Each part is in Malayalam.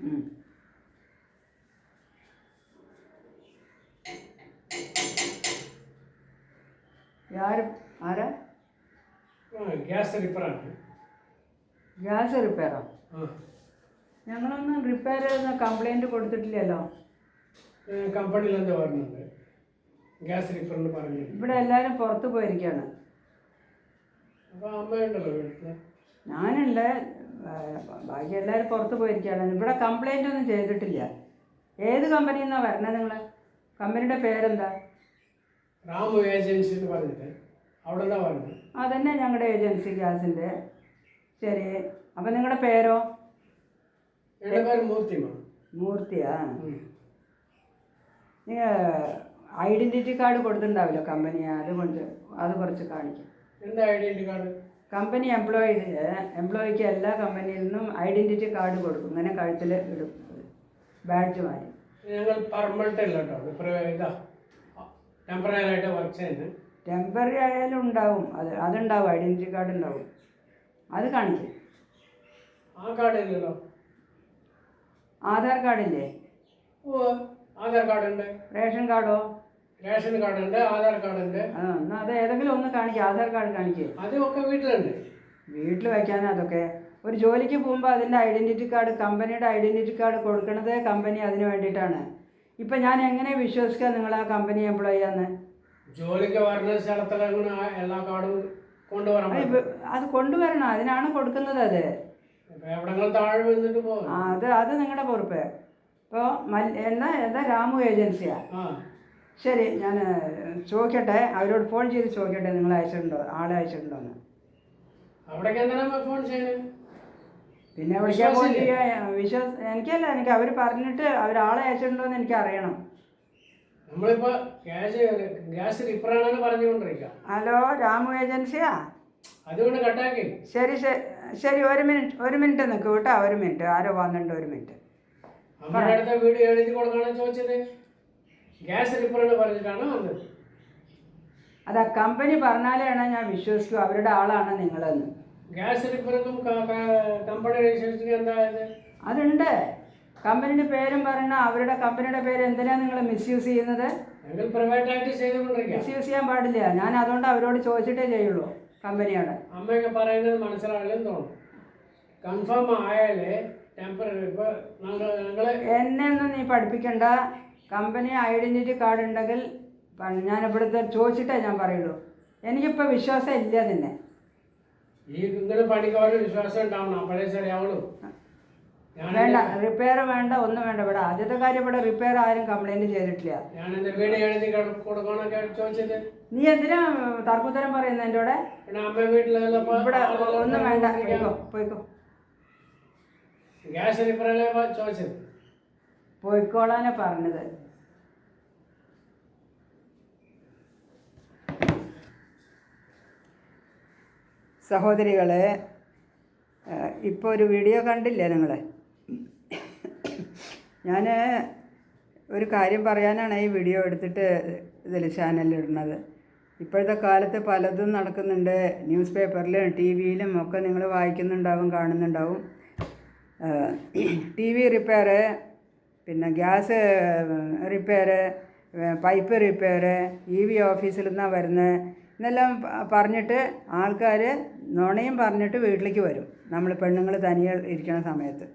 ഉം. ആരാ? ഗ്യാസ് റിപ്പയറാണ്. ഗ്യാസ് റിപ്പയറോ? ഞങ്ങളൊന്നും റിപ്പയർ ചെയ്യുന്ന കംപ്ലൈൻറ്റ് കൊടുത്തിട്ടില്ലല്ലോ. കമ്പനിയിൽ എന്താ പറഞ്ഞത്? ഗ്യാസ് റിപ്പയറിന് പറഞ്ഞു. ഇവിടെ എല്ലാവരും പുറത്ത് പോയിരിക്കുകയാണ്. അപ്പോൾ അമ്മയുണ്ടല്ലോ വീട്ടിൽ. ഞാനുണ്ട്, ബാക്കി എല്ലാവരും പുറത്ത് പോയിരിക്കുകയാണ്. ഇവിടെ കംപ്ലൈൻ്റ് ഒന്നും ചെയ്തിട്ടില്ല. ഏത് കമ്പനിയിൽ നിന്നാണ് വരണത് നിങ്ങൾ? കമ്പനിയുടെ പേരെന്താ? റാമു ഏജൻസി എന്ന് പറഞ്ഞിട്ട് അവിടെ എന്താ പറഞ്ഞത്? അതന്നെ ഞങ്ങളുടെ ഏജൻസി ഗ്യാസിൻ്റെ. ശരി, അപ്പം നിങ്ങളുടെ പേരോ? എൻ്റെ പേര് മൂർത്തിമ. മൂർത്തിയാ? നിങ്ങൾ ഐഡൻറ്റിറ്റി കാർഡ് കൊടുത്തിട്ടുണ്ടാവില്ലോ കമ്പനി, അത് കുറച്ച് കാണിക്കും. എന്താ ഐഡൻറ്റിറ്റി കാർഡ്? കമ്പനി എംപ്ലോയിക്ക് എല്ലാ കമ്പനിയിൽ നിന്നും ഐഡൻറ്റിറ്റി കാർഡ് കൊടുക്കും. ഇങ്ങനെ കഴുത്തിൽ ഇടും, ബാഡ്ജ് മാറി. ഞങ്ങൾ പെർമനൻ്റ് അല്ല കേട്ടോ, ഇതാ ടെമ്പററി ആയിട്ട് വർക്ക് ചെയ്യുന്നത്. ടെമ്പററി ആയാലും ഉണ്ടാവും, അതുണ്ടാവും, ഐഡൻറ്റിറ്റി കാർഡ് ഉണ്ടാവും, അത് കാണിക്കും. ആ കാർഡ് ഇല്ലല്ലോ. ആധാർ കാർഡില്ലേ? ഓ, ആധാർ കാർഡ് ഉണ്ട്. റേഷൻ കാർഡോ? റേഷൻ കാർഡ് ഉണ്ട്, ആധാർ കാർഡ് ഉണ്ട്. എന്നാൽ അത് ഏതെങ്കിലും ഒന്ന് കാണിക്കുക. ആധാർ കാർഡ് കാണിക്കുക. അതൊക്കെ വീട്ടിലുണ്ട്. വീട്ടിൽ വയ്ക്കാനാ അതൊക്കെ? ഒരു ജോലിക്ക് പോകുമ്പോൾ അതിൻ്റെ ഐഡൻറ്റിറ്റി കാർഡ്, കമ്പനിയുടെ ഐഡൻറ്റിറ്റി കാർഡ് കൊടുക്കണത് കമ്പനി അതിന് വേണ്ടിയിട്ടാണ്. ഇപ്പം ഞാൻ എങ്ങനെ വിശ്വസിക്കാം നിങ്ങൾ ആ കമ്പനി എംപ്ലോയി ആണ്? ജോലിക്ക് വരുന്ന സ്ഥലത്തിലെ എല്ലാ കാർഡും കൊണ്ടുവരണം. അത് കൊണ്ടുവരണം, അതിനാണ് കൊടുക്കുന്നത്. അത് എവിടെങ്കിലും താഴെ വന്നിട്ട് പോകും. അത് നിങ്ങളുടെ പൊറുപ്പ്. ഇപ്പോൾ എന്താ രാമു ഏജൻസിയാ? ശരി, ഞാൻ ചോദിക്കട്ടെ, അവരോട് ഫോൺ ചെയ്ത് ചോദിക്കട്ടെ നിങ്ങൾ അയച്ചിട്ടുണ്ടോ, ആളെ അയച്ചിട്ടുണ്ടോന്ന്. അവിടേക്ക് എന്തിനാ ഫോൺ ചെയ്യുന്നത്? പിന്നെ വിളിക്കാൻ ഫോൺ ചെയ്യാൻ എനിക്കല്ല, എനിക്ക് അവർ പറഞ്ഞിട്ട് അവരാളെ അയച്ചിട്ടുണ്ടോയെന്ന് എനിക്ക് അറിയണം. നമ്മളിപ്പോൾ ഗ്യാസ് റിപ്പയറാണെന്ന് പറഞ്ഞുകൊണ്ടിരിക്കുക. ഹലോ, രാമു ഏജൻസിയാ? അതുകൊണ്ട് കട്ടാക്കി. ശരി ശരി, ഒരു മിനിറ്റ് നിൽക്കൂ കേട്ടോ, ഒരു മിനിറ്റ്. ആരോ വന്നിട്ടുണ്ട്, ഒരു മിനിറ്റ്. നമ്മുടെ അടുത്ത വീഡിയോ എഴുതി കൊടുക്കാനാണ് ചോദിച്ചത്. ഗ്യാസ് റിപ്പയർ പറഞ്ഞിട്ടാണ് വന്നത്. അതാ കമ്പനി പറഞ്ഞാലാണ് ഞാൻ വിശ്വസിക്കൂ അവരുടെ ആളാണ് നിങ്ങളെന്ന്. ഗ്യാസ് റിപ്പയർക്കും കമ്പനി രജിസ്ട്രേഷൻ എന്തായത്? അതുണ്ട്. കമ്പനിയുടെ പേരും പറയണ, അവരുടെ കമ്പനിയുടെ പേര് എന്തിനാണ് നിങ്ങൾ മിസ്യൂസ് ചെയ്യുന്നത്? മിസ്യൂസ് ചെയ്യാൻ പാടില്ല. ഞാൻ അതുകൊണ്ട് അവരോട് ചോദിച്ചിട്ടേ ചെയ്യുള്ളൂ കമ്പനിയോട്. അമ്മയൊക്കെ പറയുന്നത് മനസ്സിലാവില്ലെന്ന് തോന്നുന്നു. കൺഫേം ആയാലേ ടെമ്പററി. ഇപ്പോൾ എന്നെ ഒന്നും നീ പഠിപ്പിക്കണ്ട. കമ്പനി ഐഡൻറ്റിറ്റി കാർഡ് ഉണ്ടെങ്കിൽ ഞാൻ ഇവിടുത്തെ ചോദിച്ചിട്ടേ ഞാൻ പറയുള്ളൂ. എനിക്കിപ്പോൾ വിശ്വാസം ഇല്ല തന്നെ. ഈ ഇങ്ങനെ പണിക്കാരുടെ വിശ്വാസം ഉണ്ടാവണം, അപ്പോഴേ ശരിയാവുള്ളൂ. വേണ്ട, റിപ്പയർ വേണ്ട, ഒന്നും വേണ്ട. ഇവിടെ ആദ്യത്തെ കാര്യം, ഇവിടെ റിപ്പയർ ആരും കംപ്ലൈൻറ്റ് ചെയ്തിട്ടില്ല. നീ എന്തിനാ തർക്കുത്തരം പറയുന്നത് എൻ്റെ കൂടെ? ഇവിടെ ഒന്നും വേണ്ട, പോയിക്കോ. ഗ്യാസ് റിപ്പയറല്ലേ ചോദിച്ചത്? പോയിക്കോളാനാ പറഞ്ഞത്. സഹോദരികളെ, ഇപ്പോൾ ഒരു വീഡിയോ കണ്ടില്ലേ നിങ്ങൾ? ഞാൻ ഒരു കാര്യം പറയാനാണ് ഈ വീഡിയോ എടുത്തിട്ട് ഇതിൽ ചാനലിലിടുന്നത്. ഇപ്പോഴത്തെ കാലത്ത് പലതും നടക്കുന്നുണ്ട്. ന്യൂസ് പേപ്പറിലും ടി വിയിലും ഒക്കെ നിങ്ങൾ വായിക്കുന്നുണ്ടാവും, കാണുന്നുണ്ടാവും. ടി വി റിപ്പയർ, പിന്നെ gas repair, pipe repair, EV ഓഫീസിൽ നിന്നാണ് വരുന്നത് എന്നെല്ലാം പറഞ്ഞിട്ട് ആൾക്കാർ നുണയും പറഞ്ഞിട്ട് വീട്ടിലേക്ക് വരും. നമ്മൾ പെണ്ണുങ്ങൾ തനിയെ ഇരിക്കുന്ന സമയത്ത്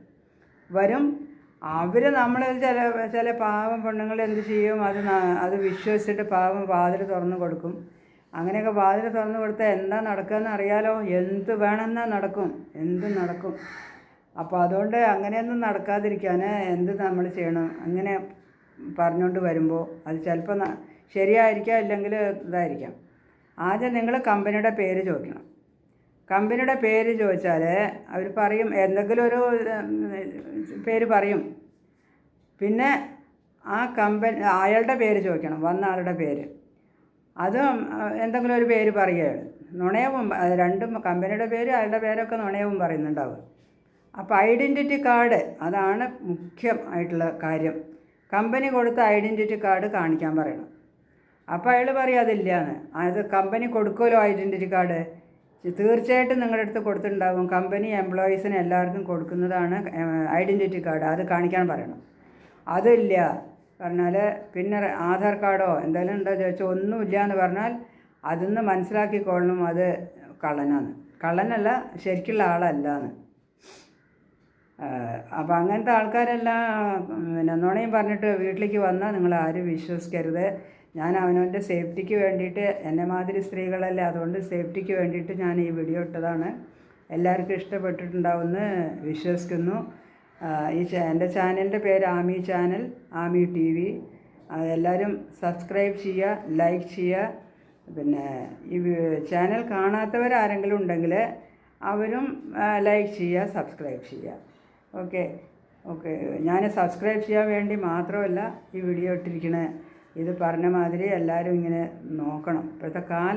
വരും. നമ്മൾ ചില പാവം പെണ്ണുങ്ങൾ എന്ത് ചെയ്യും, അത് വിശ്വസിച്ചിട്ട് പാവം വാതിൽ തുറന്ന് കൊടുക്കും. അങ്ങനെയൊക്കെ വാതിൽ തുറന്ന് കൊടുത്താൽ എന്താ നടക്കുകയെന്ന് അറിയാലോ. എന്ത് വേണമെന്നാൽ നടക്കും, എന്തും നടക്കും. അപ്പോൾ അതുകൊണ്ട് അങ്ങനെയൊന്നും നടക്കാതിരിക്കാൻ എന്ത് നമ്മൾ ചെയ്യണം? അങ്ങനെ പറഞ്ഞുകൊണ്ട് വരുമ്പോൾ അത് ചിലപ്പോൾ ശരിയായിരിക്കാം, ഇല്ലെങ്കിൽ ഇതായിരിക്കാം. ആദ്യം നിങ്ങൾ കമ്പനിയുടെ പേര് ചോദിക്കണം. കമ്പനിയുടെ പേര് ചോദിച്ചാൽ അവർ പറയും, എന്തെങ്കിലും ഒരു പേര് പറയും. പിന്നെ ആ അയാളുടെ പേര് ചോദിക്കണം, വന്ന ആളുടെ പേര്. അതും എന്തെങ്കിലും ഒരു പേര് പറയുകയാണ്. നുണയവും രണ്ടും, കമ്പനിയുടെ പേര് അയാളുടെ പേരൊക്കെ നുണയവും പറയുന്നുണ്ടാവും. അപ്പോൾ ഐഡൻറ്റിറ്റി കാർഡ്, അതാണ് മുഖ്യമായിട്ടുള്ള കാര്യം. കമ്പനി കൊടുത്ത ഐഡൻറ്റിറ്റി കാർഡ് കാണിക്കാൻ പറയണം. അപ്പോൾ അയാൾ പറയും അതില്ലയെന്ന്. അത് കമ്പനി കൊടുക്കുമല്ലോ ഐഡൻറ്റിറ്റി കാർഡ്. തീർച്ചയായിട്ടും നിങ്ങളുടെ അടുത്ത് കൊടുത്തിട്ടുണ്ടാകും. കമ്പനി എംപ്ലോയീസിന് എല്ലാവർക്കും കൊടുക്കുന്നതാണ് ഐഡൻറ്റിറ്റി കാർഡ്. അത് കാണിക്കാൻ പറയണം. അതില്ല പറഞ്ഞാൽ പിന്നെ ആധാർ കാർഡോ എന്തെങ്കിലും ഉണ്ടോ ചോദിച്ചാൽ ഒന്നുമില്ല എന്ന് പറഞ്ഞാൽ അതിൽ നിന്ന് മനസ്സിലാക്കിക്കൊള്ളണം അത് കള്ളനാണ്. കള്ളനല്ല, ശരിക്കുള്ള ആളല്ല എന്ന്. അപ്പോൾ അങ്ങനത്തെ ആൾക്കാരെല്ലാം പിന്നെ നുണയും പറഞ്ഞിട്ട് വീട്ടിലേക്ക് വന്നാൽ നിങ്ങൾ ആരും വിശ്വസിക്കരുത്. ഞാൻ അവനവൻ്റെ സേഫ്റ്റിക്ക് വേണ്ടിയിട്ട്, എന്നെ മാതിരി സ്ത്രീകളല്ലേ, അതുകൊണ്ട് സേഫ്റ്റിക്ക് വേണ്ടിയിട്ട് ഞാൻ ഈ വീഡിയോ ഇട്ടതാണ്. എല്ലാവർക്കും ഇഷ്ടപ്പെട്ടിട്ടുണ്ടാവുമെന്ന് വിശ്വസിക്കുന്നു. എൻ്റെ ചാനലിൻ്റെ പേര് ആമി ചാനൽ, ആമി TV. എല്ലാവരും സബ്സ്ക്രൈബ് ചെയ്യുക, ലൈക്ക് ചെയ്യുക. പിന്നെ ഈ ചാനൽ കാണാത്തവരാരെങ്കിലും ഉണ്ടെങ്കിൽ അവരും ലൈക്ക് ചെയ്യുക, സബ്സ്ക്രൈബ് ചെയ്യുക. ഓക്കെ. ഞാൻ സബ്സ്ക്രൈബ് ചെയ്യാൻ വേണ്ടി മാത്രമല്ല ഈ വീഡിയോ ഇട്ടിരിക്കണേ. ഇത് പറഞ്ഞ മാതിരി എല്ലാവരും ഇങ്ങനെ നോക്കണം. ഇപ്പോഴത്തെ കാലം